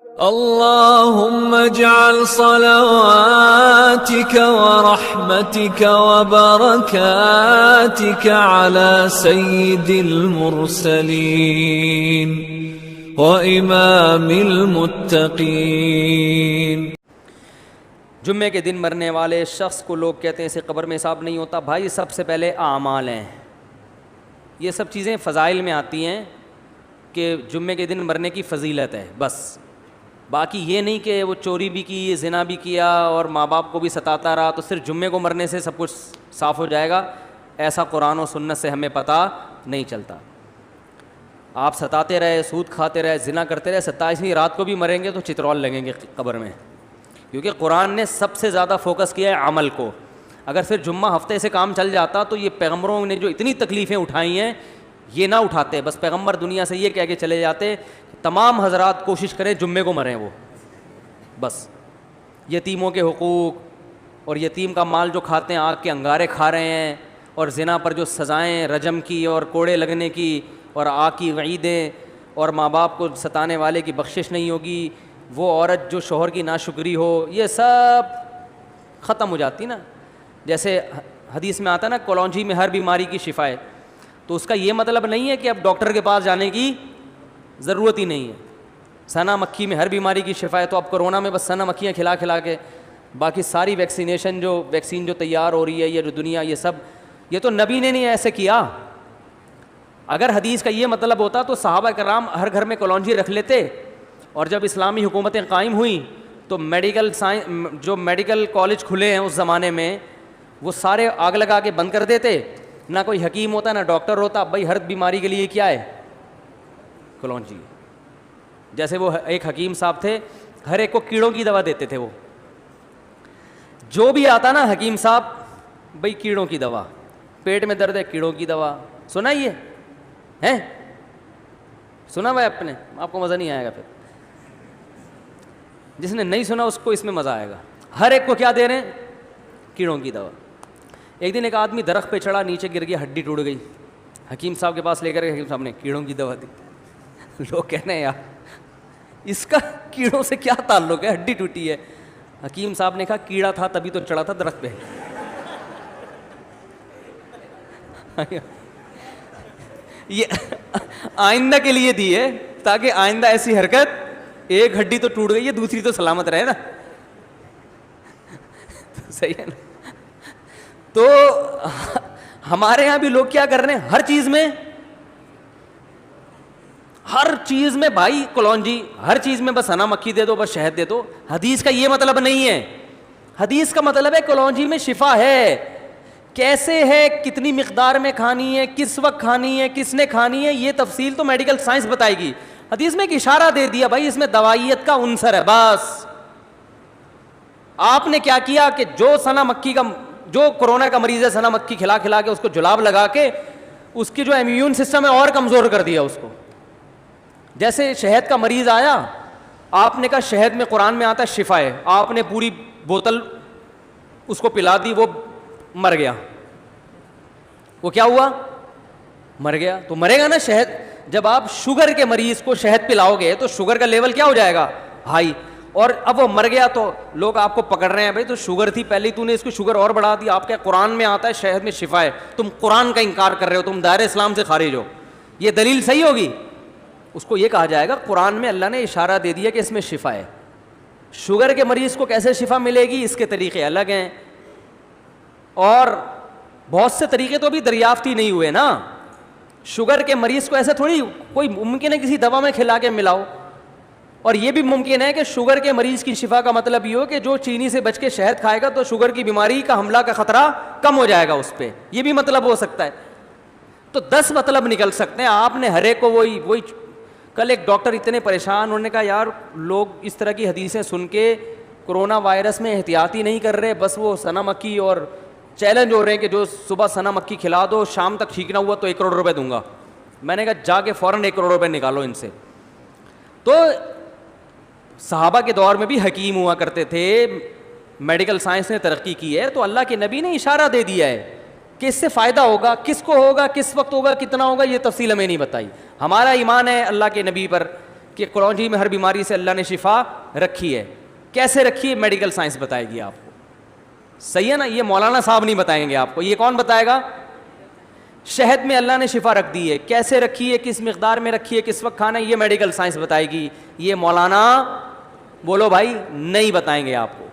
اللهم اجعل صلواتك ورحمتك وبركاتك على سيد المرسلين وإمام المتقين۔ جمعے کے دن مرنے والے شخص کو لوگ کہتے ہیں اسے قبر میں حساب نہیں ہوتا۔ بھائی سب سے پہلے اعمال ہیں، یہ سب چیزیں فضائل میں آتی ہیں کہ جمعے کے دن مرنے کی فضیلت ہے بس، باقی یہ نہیں کہ وہ چوری بھی کی، زنا بھی کیا اور ماں باپ کو بھی ستاتا رہا تو صرف جمعے کو مرنے سے سب کچھ صاف ہو جائے گا، ایسا قرآن و سنت سے ہمیں پتہ نہیں چلتا۔ آپ ستاتے رہے، سود کھاتے رہے، زنا کرتے رہے، 27ویں رات کو بھی مریں گے تو چترول لگیں گے قبر میں، کیونکہ قرآن نے سب سے زیادہ فوکس کیا ہے عمل کو۔ اگر صرف جمعہ ہفتے سے کام چل جاتا تو یہ پیغمبروں نے جو اتنی تکلیفیں اٹھائی ہیں یہ نہ اٹھاتے، بس پیغمبر دنیا سے یہ کہہ کے چلے جاتے تمام حضرات کوشش کریں جمعے کو مریں، وہ بس۔ یتیموں کے حقوق اور یتیم کا مال جو کھاتے ہیں، آگ کے انگارے کھا رہے ہیں، اور زنا پر جو سزائیں رجم کی اور کوڑے لگنے کی اور آگ کی وعیدیں، اور ماں باپ کو ستانے والے کی بخشش نہیں ہوگی، وہ عورت جو شوہر کی ناشکری ہو، یہ سب ختم ہو جاتی نا۔ جیسے حدیث میں آتا نا کلونجی میں ہر بیماری کی شفا ہے، تو اس کا یہ مطلب نہیں ہے کہ اب ڈاکٹر کے پاس جانے کی ضرورت ہی نہیں ہے۔ سنا مکھی میں ہر بیماری کی شفا ہے، تو اب کرونا میں بس سنا مکھیاں کھلا کھلا کے باقی ساری ویکسین جو تیار ہو رہی ہے، یہ جو دنیا، یہ سب، یہ تو نبی نے نہیں ایسے کیا۔ اگر حدیث کا یہ مطلب ہوتا تو صحابہ کرام ہر گھر میں کلونجی رکھ لیتے، اور جب اسلامی حکومتیں قائم ہوئیں تو جو میڈیکل کالج کھلے ہیں اس زمانے میں وہ سارے آگ لگا کے بند کر دیتے، نہ کوئی حکیم ہوتا نہ ڈاکٹر ہوتا، بھائی ہر بیماری کے لیے کیا ہے؟ کلونجی۔ جیسے وہ ایک حکیم صاحب تھے، ہر ایک کو کیڑوں کی دوا دیتے تھے، وہ جو بھی آتا نا حکیم صاحب، بھائی کیڑوں کی دوا، پیٹ میں درد ہے کیڑوں کی دوا، سنا یہ ہے؟ سنا بھائی اپنے آپ کو مزہ نہیں آئے گا، پھر جس نے نہیں سنا اس کو اس میں مزہ آئے گا۔ ہر ایک کو کیا دے رہے ہیں؟ کیڑوں کی دوا۔ ایک دن ایک آدمی درخت پہ چڑھا، نیچے گر گیا، ہڈی ٹوٹ گئی، حکیم صاحب کے پاس لے کر حکیم صاحب نے کیڑوں کی دوا دی۔ لوگ کہنے ہیں یار اس کا کیڑوں سے کیا تعلق ہے، ہڈی ٹوٹی ہے۔ حکیم صاحب نے کہا کیڑا تھا تبھی تو چڑھا تھا درخت پہ۔ یہ آئندہ کے لیے دی ہے تاکہ آئندہ ایسی حرکت، ایک ہڈی تو ٹوٹ گئی ہے دوسری تو سلامت رہے نا، صحیح ہے نا؟ تو ہمارے یہاں بھی لوگ کیا کر رہے ہیں، ہر چیز میں بھائی کلونجی، ہر چیز میں بس سنا مکھی دے دو، بس شہد دے دو۔ حدیث کا یہ مطلب نہیں ہے، حدیث کا مطلب ہے کلونجی میں شفا ہے، کیسے ہے، کتنی مقدار میں کھانی ہے، کس وقت کھانی ہے، کس نے کھانی ہے، یہ تفصیل تو میڈیکل سائنس بتائے گی۔ حدیث میں ایک اشارہ دے دیا بھائی اس میں دوائیت کا عنصر ہے، بس۔ آپ نے کیا کیا کہ جو کورونا کا مریض ہے، سنا مکھی کھلا کھلا کے اس کو جلاب لگا کے اس کی جو امیون سسٹم ہے اور کمزور کر دیا اس کو۔ جیسے شہد کا مریض آیا، آپ نے کہا شہد میں قرآن میں آتا ہے شفا ہے، آپ نے پوری بوتل اس کو پلا دی، وہ مر گیا۔ وہ کیا ہوا؟ مر گیا۔ تو مرے گا نا شہد۔ جب آپ شوگر کے مریض کو شہد پلاؤ گے تو شوگر کا لیول کیا ہو جائے گا؟ ہائی۔ اور اب وہ مر گیا تو لوگ آپ کو پکڑ رہے ہیں، بھائی تو شوگر تھی پہلے، تو نے اس کو شوگر اور بڑھا دی، آپ کے قرآن میں آتا ہے شہد میں شفا ہے، تم قرآن کا انکار کر رہے ہو، تم دائرہ اسلام سے خارج ہو، یہ دلیل صحیح ہوگی؟ اس کو یہ کہا جائے گا قرآن میں اللہ نے اشارہ دے دیا کہ اس میں شفا ہے۔ شوگر کے مریض کو کیسے شفا ملے گی، اس کے طریقے الگ ہیں، اور بہت سے طریقے تو ابھی دریافت ہی نہیں ہوئے نا۔ شوگر کے مریض کو ایسے تھوڑی کوئی ممکن ہے کسی دوا میں کھلا کے ملاؤ، اور یہ بھی ممکن ہے کہ شوگر کے مریض کی شفا کا مطلب یہ ہو کہ جو چینی سے بچ کے شہد کھائے گا تو شوگر کی بیماری کا حملہ کا خطرہ کم ہو جائے گا اس پہ، یہ بھی مطلب ہو سکتا ہے۔ تو 10 مطلب نکل سکتے ہیں، آپ نے ہر ایک کو وہی کل ایک ڈاکٹر اتنے پریشان، انہوں نے کہا یار لوگ اس طرح کی حدیثیں سن کے کرونا وائرس میں احتیاطی نہیں کر رہے، بس وہ سنا مکھی، اور چیلنج ہو رہے ہیں کہ جو صبح سنا مکھی کھلا دو شام تک ٹھیک نہ ہوا تو 1 کروڑ روپے دوں گا۔ میں نے کہا جا کے فوراً 1 کروڑ روپے نکالو ان سے۔ تو صحابہ کے دور میں بھی حکیم ہوا کرتے تھے، میڈیکل سائنس نے ترقی کی ہے، تو اللہ کے نبی نے اشارہ دے دیا ہے کہ اس سے فائدہ ہوگا، کس کو ہوگا، کس وقت ہوگا، کتنا ہوگا، یہ تفصیل ہمیں نہیں بتائی۔ ہمارا ایمان ہے اللہ کے نبی پر کہ کلونجی میں ہر بیماری سے اللہ نے شفا رکھی ہے. کیسے رکھی ہے میڈیکل سائنس بتائے گی آپ کو. صحیح ہے نا, یہ مولانا صاحب نہیں بتائیں گے آپ کو, یہ کون بتائے گا؟ شہد میں اللہ نے شفا رکھ دی ہے, کیسے رکھی ہے, کس مقدار میں رکھی ہے, کس وقت کھانا ہے, یہ میڈیکل سائنس بتائے گی. یہ مولانا بولو بھائی نہیں بتائیں گے آپ کو.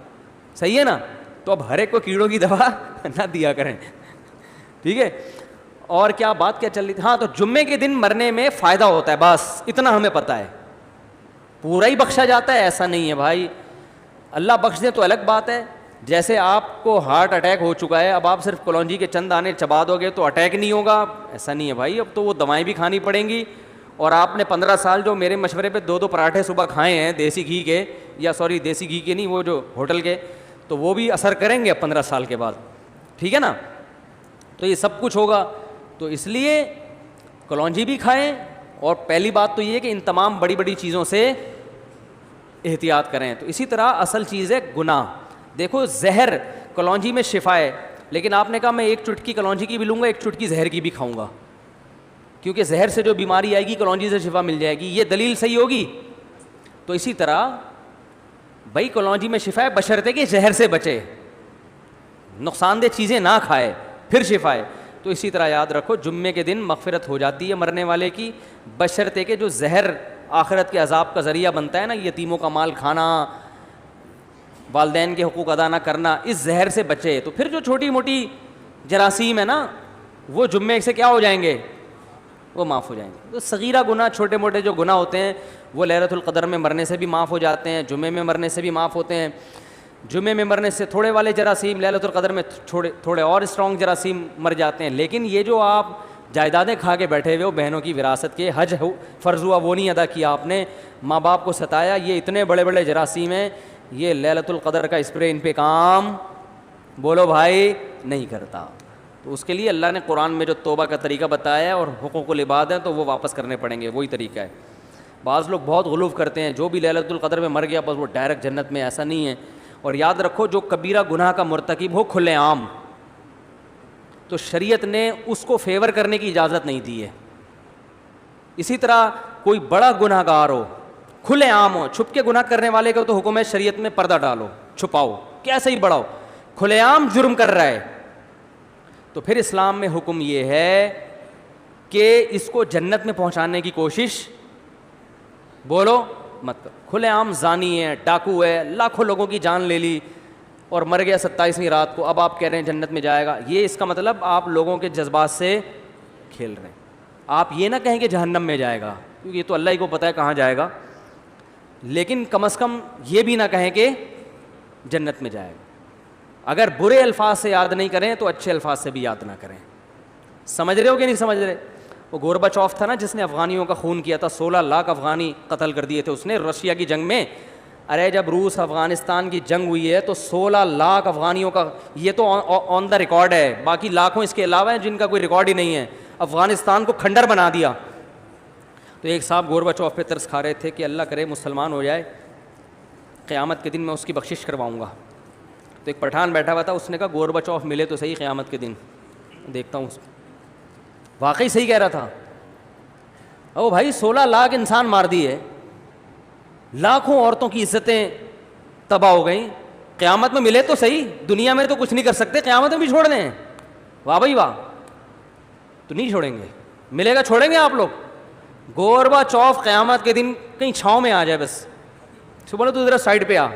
صحیح ہے نا. تو اب ہر ایک کو کیڑوں کی دوا نہ دیا کریں, ٹھیک ہے. اور کیا بات کیا چل رہی تھی, ہاں تو جمعے کے دن مرنے میں فائدہ ہوتا ہے, بس اتنا ہمیں پتہ ہے. پورا ہی بخشا جاتا ہے ایسا نہیں ہے بھائی, اللہ بخش دے تو الگ بات ہے. جیسے آپ کو ہارٹ اٹیک ہو چکا ہے, اب آپ صرف کلونجی کے چند دانے چبا دو گے تو اٹیک نہیں ہوگا, ایسا نہیں ہے بھائی. اب تو وہ دوائیں بھی کھانی پڑیں گی. اور آپ نے 15 سال جو میرے مشورے پہ 2 پراٹھے صبح کھائے ہیں دیسی گھی کے, یا سوری دیسی گھی کے نہیں, وہ جو ہوٹل کے, تو وہ بھی اثر کریں گے 15 سال کے بعد, ٹھیک ہے نا. تو یہ سب کچھ ہوگا. تو اس لیے کلونجی بھی کھائیں. اور پہلی بات تو یہ کہ ان تمام بڑی بڑی چیزوں سے احتیاط کریں. تو اسی طرح اصل چیز ہے گناہ. دیکھو زہر, کلونجی میں شفا ہے, لیکن آپ نے کہا میں ایک چٹکی کلونجی کی بھی لوں گا, ایک چٹکی زہر کی بھی کھاؤں گا, کیونکہ زہر سے جو بیماری آئے گی کلونجی سے شفا مل جائے گی. یہ دلیل صحیح ہوگی؟ تو اسی طرح بھائی کلونجی میں شفا ہے بشرطے کہ زہر سے بچے, نقصان دہ چیزیں نہ کھائے, پھر شفا ہے. تو اسی طرح یاد رکھو جمعے کے دن مغفرت ہو جاتی ہے مرنے والے کی, بشرطے کہ جو زہر آخرت کے عذاب کا ذریعہ بنتا ہے نا, یتیموں کا مال کھانا, والدین کے حقوق ادا نہ کرنا, اس زہر سے بچے. تو پھر جو چھوٹی موٹی جراثیم ہے نا, وہ جمعے سے کیا ہو جائیں گے, وہ معاف ہو جائیں گے. تو صغیرہ گناہ, چھوٹے موٹے جو گناہ ہوتے ہیں وہ لیلۃ القدر میں مرنے سے بھی معاف ہو جاتے ہیں, جمعے میں مرنے سے بھی معاف ہوتے ہیں. جمعے میں مرنے سے تھوڑے والے جراثیم, لیلۃ القدر میں تھوڑے اور اسٹرانگ جراثیم مر جاتے ہیں. لیکن یہ جو آپ جائیدادیں کھا کے بیٹھے ہوئے ہو بہنوں کی وراثت کے, حج فرض ہوا وہ نہیں ادا کیا آپ نے, ماں باپ کو ستایا, یہ اتنے بڑے بڑے جراثیم ہیں, یہ لیلۃ القدر کا اسپرے ان پہ کام بولو بھائی نہیں کرتا. تو اس کے لیے اللہ نے قرآن میں جو توبہ کا طریقہ بتایا ہے اور حقوق العباد ہیں تو وہ واپس کرنے پڑیں گے, وہی طریقہ ہے. بعض لوگ بہت غلو کرتے ہیں, جو بھی لیلۃ القدر میں مر گیا بس وہ ڈائریکٹ جنت میں, ایسا نہیں ہے. اور یاد رکھو جو کبیرہ گناہ کا مرتکب ہو کھلے عام, تو شریعت نے اس کو فیور کرنے کی اجازت نہیں دی ہے. اسی طرح کوئی بڑا گناہ گار ہو, کھلے عام ہو, چھپ کے گناہ کرنے والے کو تو حکم ہے شریعت میں پردہ ڈالو, چھپاؤ, کیسے ہی بڑھاؤ, کھلے عام جرم کر رہا ہے, تو پھر اسلام میں حکم یہ ہے کہ اس کو جنت میں پہنچانے کی کوشش بولو مت کرو. کھلے عام زانی ہے, ڈاکو ہے, لاکھوں لوگوں کی جان لے لی اور مر گیا 27ویں رات کو, اب آپ کہہ رہے ہیں جنت میں جائے گا. یہ اس کا مطلب آپ لوگوں کے جذبات سے کھیل رہے ہیں. آپ یہ نہ کہیں کہ جہنم میں جائے گا, کیونکہ یہ تو اللہ ہی کو پتہ ہے کہاں جائے گا, لیکن کم از کم یہ بھی نہ کہیں کہ جنت میں جائے گا. اگر برے الفاظ سے یاد نہیں کریں تو اچھے الفاظ سے بھی یاد نہ کریں. سمجھ رہے ہو کہ نہیں سمجھ رہے؟ وہ گورباچوف تھا نا جس نے افغانیوں کا خون کیا تھا, 16 لاکھ افغانی قتل کر دیے تھے اس نے رشیا کی جنگ میں. ارے جب روس افغانستان کی جنگ ہوئی ہے تو 16 لاکھ افغانیوں کا, یہ تو آن دا ریکارڈ ہے, باقی لاکھوں اس کے علاوہ ہیں جن کا کوئی ریکارڈ ہی نہیں ہے, افغانستان کو کھنڈر بنا دیا. تو ایک صاحب گورباچوف پہ ترس کھا رہے تھے کہ اللہ کرے مسلمان ہو جائے, قیامت کے دن میں اس کی بخشش کرواؤں گا. تو ایک پٹھان بیٹھا ہوا تھا, اس نے کہا گورباچوف ملے تو صحیح قیامت کے دن, دیکھتا ہوں. واقعی صحیح کہہ رہا تھا. او بھائی 16 لاکھ انسان مار دیے, لاکھوں عورتوں کی عزتیں تباہ ہو گئیں, قیامت میں ملے تو صحیح, دنیا میں تو کچھ نہیں کر سکتے, قیامت میں بھی چھوڑ دیں. واہ بھائی واہ, تو نہیں چھوڑیں گے, ملے گا چھوڑیں گے آپ لوگ؟ گورباچوف قیامت کے دن کہیں چھاؤں میں آ جائے بس, بولو تو ذرا سائڈ پہ آ,